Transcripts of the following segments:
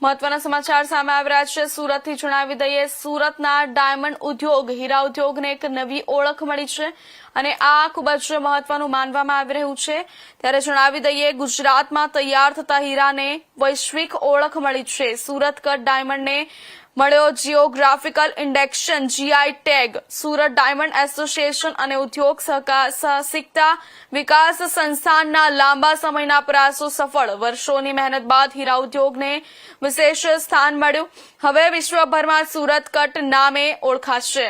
મહત્વના સમાચાર સામે આવી રહ્યા છે। સુરતથી જણાવી દઈએ, સુરતના ડાયમંડ ઉદ્યોગ, હીરા ઉદ્યોગને એક નવી ઓળખ મળી છે અને આ ખૂબ જ મહત્વનું માનવામાં આવી રહ્યું છે। ત્યારે જણાવી દઈએ, ગુજરાતમાં તૈયાર થતા હીરાને વૈશ્વિક ઓળખ મળી છે। સુરત કટ ડાયમંડને મળ્યો geographical induction GI tag. Surat diamond association અને ઉદ્યોગ સાહસિકતા વિકાસ સંસ્થાનના લાંબા સમયના પ્રયાસો સફળ। વર્ષોની મહેનત બાદ હીરા ઉદ્યોગને વિશેષ સ્થાન મળ્યું। હવે વિશ્વભરમાં સુરત કટ નામે ઓળખાશે।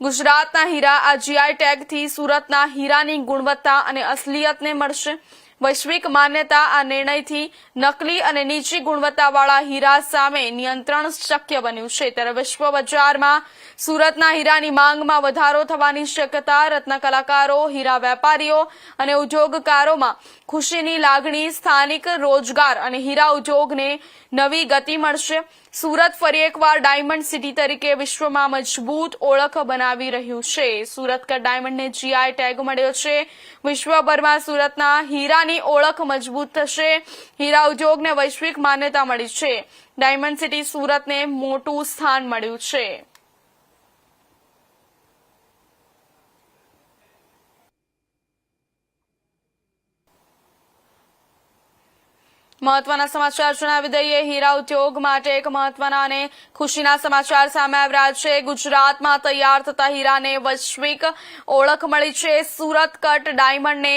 ગુજરાતના હીરા આ GI ટેગથી સુરતના હીરાની ગુણવત્તા અને અસલિયતને મળશે વૈશ્વિક માન્યતા। આ નિર્ણયથી નકલી અને નીચી ગુણવત્તાવાળા હીરા સામે નિયંત્રણ શક્ય બન્યું છે। ત્યારે વિશ્વ બજારમાં સુરતના હીરાની માંગમાં વધારો થવાની શક્યતા। રત્ન કલાકારો, હીરા વેપારીઓ અને ઉદ્યોગકારોમાં ખુશીની લાગણી। સ્થાનિક રોજગાર અને હીરા ઉદ્યોગને નવી ગતિ મળશે। સુરત ફરી એકવાર ડાયમંડ સિટી તરીકે વિશ્વમાં મજબૂત ઓળખ બનાવી રહ્યું છે। સુરત કટ ડાયમંડને GI ટેગ મળ્યો છે। વિશ્વભરમાં સુરતના હીરાની ઓળખ મજબૂત થશે। હીરા ઉદ્યોગને વૈશ્વિક માન્યતા મળી છે। ડાયમંડ સિટી સુરતને મોટું સ્થાન મળ્યું છે। મહત્વના સમાચાર જણાવી દઈએ, હીરા ઉદ્યોગ માટે એક મહત્વના અને ખુશીના સમાચાર સામે આવી રહ્યા છે। ગુજરાતમાં તૈયાર થતા હીરાને વૈશ્વિક ઓળખ મળી છે। સુરત કટ ડાયમંડને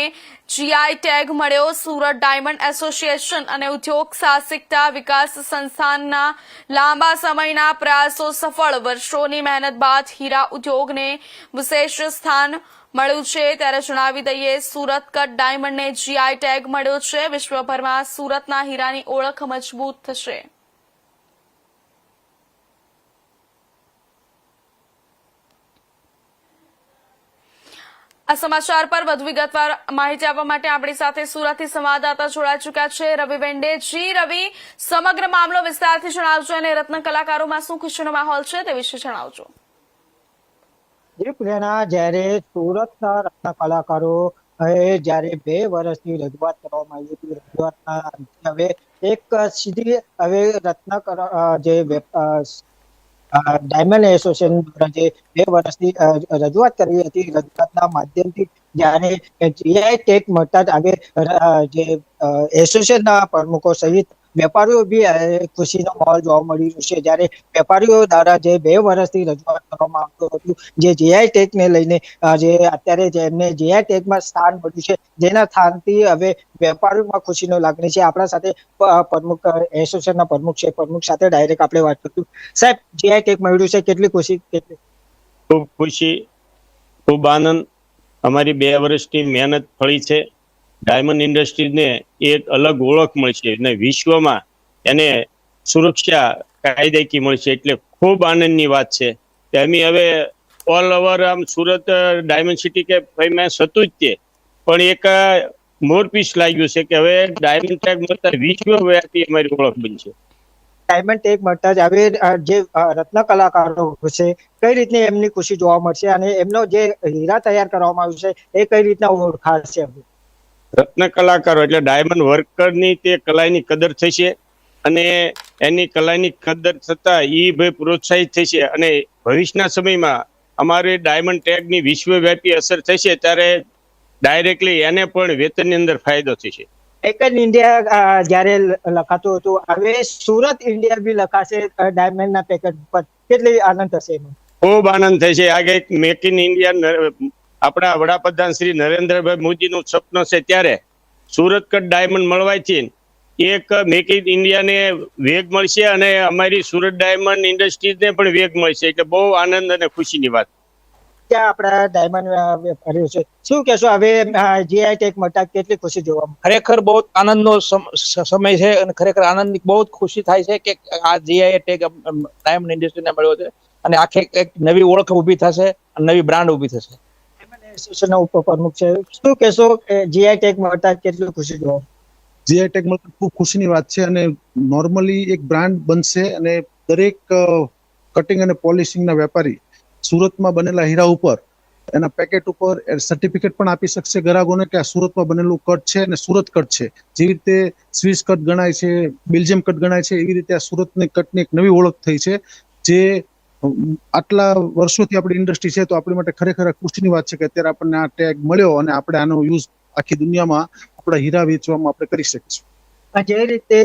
GI ટેગ મળ્યો। સુરત ડાયમંડ એસોસિએશન અને ઉદ્યોગ સાહસિકતા વિકાસ સંસ્થાનના લાંબા સમયના પ્રયાસો સફળ। વર્ષોની મહેનત બાદ હીરા ઉદ્યોગને વિશેષ સ્થાન મળ્યું છે। ત્યારે જણાવી દઈએ, સુરત કટ ડાયમંડને GI ટેગ મળ્યો છે। વિશ્વભરમાં સુરતના હીરાની ઓળખ મજબૂત થશે। આ સમાચાર પર વધુ વિગતવાર માહિતી આપવા માટે આપણી સાથે સુરતથી સંવાદદાતા જોડાઈ ચૂક્યા છે રવિ વેંડે। રવિ, સમગ્ર મામલો વિસ્તારથી જણાવજો અને રત્ન કલાકારોમાં શું ખુશીનો માહોલ છે તે વિશે જણાવજો। પ્રેરણા, જ્યારે સુરતના રત્ન કલાકારો જ્યારે 2 વર્ષની રજૂઆત કરવામાં આવી હતી, રજૂઆતના હવે એક સીધી હવે જે ડાયમંડ એસોસિએશન દ્વારા જે 2 વર્ષની રજૂઆત કરી હતી, રજૂઆતના માધ્યમથી જ્યારે GI ટેગ મળતા જ હવે જે એસોસિએશનના પ્રમુખો સહિત વેપારીઓ બી ખુશીનો માહોલ જોવા મળી રહ્યો છે। જ્યારે વેપારીઓ દ્વારા જે 2 વર્ષથી રજૂઆત કરવામાં આવતું હતું, જે GI ટેગને લઈને જે અત્યારે જેમને GI ટેગમાં સ્થાન મળ્યું છે, જેના સ્થાનથી હવે વેપારીઓમાં ખુશીનો લાગણી છે। આપણા સાથે પ્રમુખ એસોસિએશનના પ્રમુખ છે, પ્રમુખ સાથે ડાયરેક્ટ આપણે વાત કરીશું। સાહેબ, GI ટેગ મળ્યું છે, કેટલી ખુશી? ખૂબ ખુશી, ખૂબ આનંદ। અમારી 2 વર્ષની મહેનત ફળી છે। ડાયમંડ ઇન્ડસ્ટ્રીઝને એક અલગ ઓળખ મળશે અને વિશ્વમાં એને સુરક્ષા કાયદેકી મળશે, એટલે ખૂબ આનંદની વાત છે કે અમે હવે ઓલ ઓવર આમ સુરત ડાયમંડ સિટી કે ફેમસ હતું જ તે, પણ એક મોરપીસ લાગ્યું છે કે હવે ડાયમંડ ટેગ મળતા વિશ્વવ્યાપી અમારી ઓળખ બનશે। ડાયમંડ ટેગ મળતા જ હવે જે રત્ન કલાકારો છે, કઈ રીતની એમની ખુશી જોવા મળશે અને એમનો જે હીરા તૈયાર કરવામાં આવ્યું છે એ કઈ રીતના ઓળખાશે? રત્ન કલાકારો એટલે ડાયમંડ વર્કરની તે કલાની કદર થશે અને એની કલાની કદર થતા એ ભાઈ પ્રોત્સાહિત થશે અને ભવિષ્યના સમયમાં અમારે ડાયમંડ ટેગની વિશ્વવ્યાપી અસર થશે ત્યારે ડાયરેક્ટલી એને પણ વેતનની અંદર ફાયદો થશે। એક જ ઇન્ડિયા જ્યારે લખાતું હતું, હવે સુરત ઇન્ડિયા બી લખાશે ડાયમંડના પેકેટ પર, કેટલી આનંદ થશે? ખૂબ આનંદ થશે। આગે એક મેક ઇન ઇન્ડિયા આપણા વડાપ્રધાન શ્રી નરેન્દ્રભાઈ મોદીનું સપનું છે, ત્યારે સુરત કટ ડાયમંડ મળવાથી એક મેક ઇન ઇન્ડિયાને વેગ મળશે અને અમારી સુરત ડાયમંડ ઇન્ડસ્ટ્રીઝને પણ વેગ મળશે, એટલે બહુ આનંદ અને ખુશીની વાત। ત્યાં આપણા ડાયમંડ વેપારીઓ છે, શું કહેશો? હવે GI ટેગ મળતા કેટલી ખુશી જોવા મળે? ખરેખર બહુ આનંદનો સમય છે અને ખરેખર આનંદની બહુ ખુશી થાય છે કે આ GI ટેગ ડાયમંડ ઇન્ડસ્ટ્રીને મળ્યો છે અને આખી એક નવી ઓળખ ઊભી થશે, નવી બ્રાન્ડ ઊભી થશે। એસોસિએશનના ઉપપ્રમુખ છે, શું કહેશો? GI ટેગ મળતા કેટલી ખુશી જોવા? GI ટેગ મળતા ખૂબ ખુશીની વાત છે અને નોર્મલી એક બ્રાન્ડ બનશે અને દરેક કટિંગ અને પોલિશિંગના વેપારી સુરતમાં બનેલા હીરા ઉપર એના પેકેટ ઉપર સર્ટિફિકેટ પણ આપી શકશે ગ્રાહકોને કે આ સુરતમાં બનેલું કટ છે અને સુરત કટ છે. જેવી રીતે સ્વિસ કટ ગણાય છે, બેલ્જિયમ કટ ગણાય છે, એવી રીતે આ સુરતની કટની એક નવી ઓળખ થઈ છે, જે આટલા વર્ષોથી આપણી ઇન્ડસ્ટ્રી છે, તો આપણી માટે ખરેખર ખુશીની વાત છે કે અત્યારે આપણને આ ટેગ મળ્યો અને આપણે આનો યુઝ આખી દુનિયામાં આપણા હીરા વેચવામાં આપણે કરી શકીશું. જે રીતે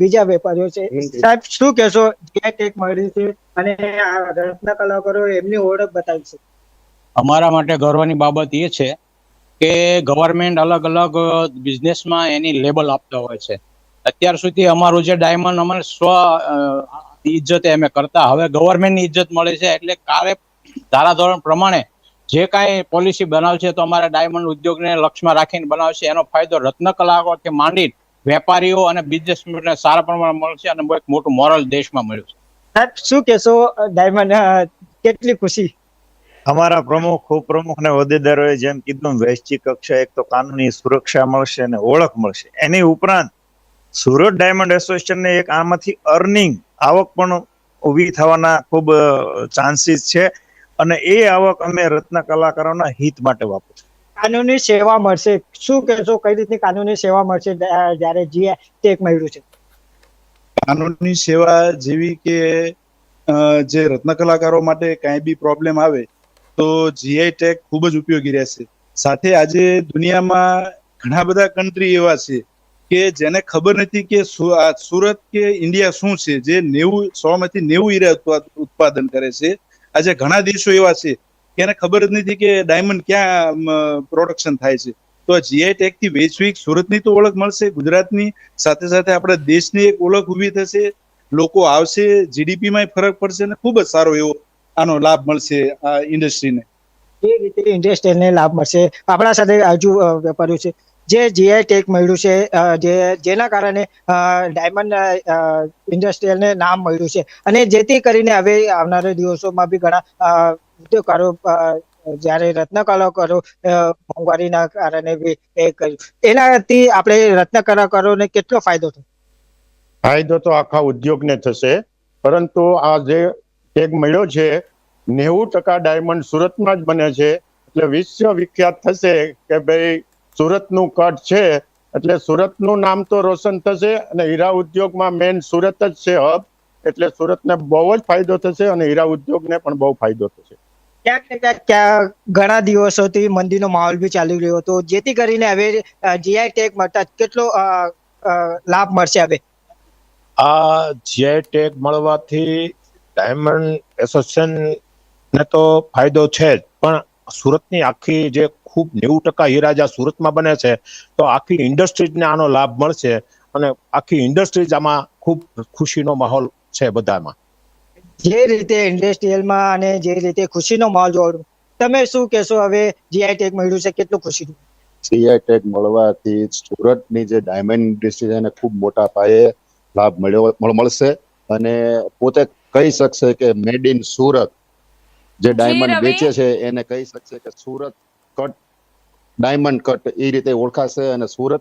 બીજા વેપારીઓ છે, સાહેબ શું કહેશો? જે ટેગ મળી છે અને આ રત્ન કલાકારો એમની ઓળખ બતાવી છે. અમારા માટે ગર્વની બાબત એ છે કે ગવર્મેન્ટ અલગ અલગ બિઝનેસમાં એની લેબલ આપતા હોય છે. અત્યાર સુધી અમારું જે ડાયમંડ અમારે ઇજ્જતે અમે કરતા, હવે ગવર્મેન્ટની ઇજ્જત મળે છે, એટલે કાલે ધારાધોરણ પ્રમાણે જે કાંઈ પોલિસી બનાવશે તો અમારા ડાયમંડ ઉદ્યોગને લક્ષ્યમાં રાખીને બનાવશે. એનો ફાયદો રત્ન કલાકારોથી માંડી વેપારીઓ અને બિઝનેસમેનને સારા પ્રમાણમાં મળશે અને એક મોટું મોરલ દેશમાં મળ્યું છે. સાહેબ શું કહેશો? ડાયમંડ કેટલી ખુશી. અમારા પ્રમુખ ઉપપ્રમુખ અને હોદ્દેદારોએ જેમ કીધું, વૈશ્વિક કક્ષાએ એક તો કાનૂની સુરક્ષા મળશે અને ઓળખ મળશે. એની ઉપરાંત સુરત ડાયમંડ એસોસિએશનને એક આમાંથી અર્નિંગ આવક પણ ઊભી થવાના ખૂબ ચાન્સીસ છે, અને એ આવક અમે રત્ન કલાકારોના હિત માટે વાપરીશું. કાનૂની સેવા મળશે. શું કહેશો? કઈ રીતની કાનૂની સેવા મળશે જ્યારે જીઆઈ ટેગ મળ્યું છે? કાનૂની સેવા જેવી કે જે રત્ન કલાકારો માટે કાંઈ બી પ્રોબ્લેમ આવે તો જીઆઈ ટેગ ખૂબ જ ઉપયોગી રહેશે. સાથે આજે દુનિયામાં ઘણા બધા કન્ટ્રી એવા છે કે જેને ખબર નથી કે સુરત કે ઇન્ડિયા શું છે, જે 100માંથી 90 હીરા ઉત્પાદન કરે છે. આજે ઘણા દેશો એવા છે કે એને ખબર જ નથી કે ડાયમંડ ક્યાં પ્રોડક્શન થાય છે. તો આ જીઆઈ ટેગ થી વૈશ્વિક સુરતની તો ઓળખ મળશે, ગુજરાતની સાથે સાથે આપણા દેશની એક ઓળખ ઊભી થશે, લોકો આવશે, જીડીપીમાં ફરક પડશે અને ખૂબ જ સારો એવો આનો લાભ મળશે આ ઇન્ડસ્ટ્રીને. એ રીતે ઇન્ડસ્ટ્રીને લાભ મળશે. આપણા સાથે હજુ વેપારીઓ છે, જે જીઆઈ ટેગ મળ્યું છે, જેના કારણે ડાયમંડ ઇન્ડસ્ટ્રીયલને નામ મળ્યું છે, અને જેથી કરીને હવે આવનારા દિવસોમાં બી ઘણા ઉદ્યોગકારો જ્યારે રત્ન કલાકારો મોંઘવારીના કારણે બી એ કર્યું, એનાથી આપણે રત્ન કલાકારોને કેટલો ફાયદો થયો? ફાયદો તો આખા ઉદ્યોગને થશે, પરંતુ આ જે ટેગ મળ્યો છે 90% ડાયમંડ સુરતમાં જ બને છે, એટલે વિશ્વ વિખ્યાત થશે કે ભાઈ સુરતનું કટ છે, એટલે સુરતનું નામ તો રોશન થશે, અને હીરા ઉદ્યોગમાં મેન સુરત જ છે હબ, એટલે સુરતને બહુ જ ફાયદો થશે અને હીરા ઉદ્યોગને પણ બહુ ફાયદો થશે. ક્યાંક ને ક્યાંક ઘણા દિવસોથી મંદીનો માહોલ બી ચાલી રહ્યો હતો, જેથી કરીને હવે જીઆઈ ટેગ મળતા કેટલો લાભ મળશે? હવે આ જીઆઈ ટેગ મળવાથી ડાયમંડ એસોસિએશન ને તો ફાયદો છે જ, પણ સુરતની આખી જે ખૂબ 90% હીરા જ્યાં સુરતમાં બને છે, તો આખી ઇન્ડસ્ટ્રીઝને આનો લાભ મળશે, અને આખી ઇન્ડસ્ટ્રીઝ આમાં ખૂબ ખુશીનો માહોલ છે બધામાં. જે રીતે ઇન્ડસ્ટ્રીયલમાં અને જે રીતે ખુશીનો માહોલ જોવા, તમે શું કહેશો? હવે જીઆઈ ટેગ મળ્યું છે, કેટલું ખુશી? જીઆઈ ટેગ મળવાથી સુરતની જે ડાયમંડ ઇન્ડસ્ટ્રી છે એને ખૂબ મોટા પાયે લાભ મળશે, અને પોતે કહી શકશે કે મેડ ઇન સુરત. જે ડાયમંડ રવિ. વેચે છે એને કહી શકશે કે સુરત કટ, ડાયમંડ કટ, એ રીતે ઓળખાશે, અને સુરત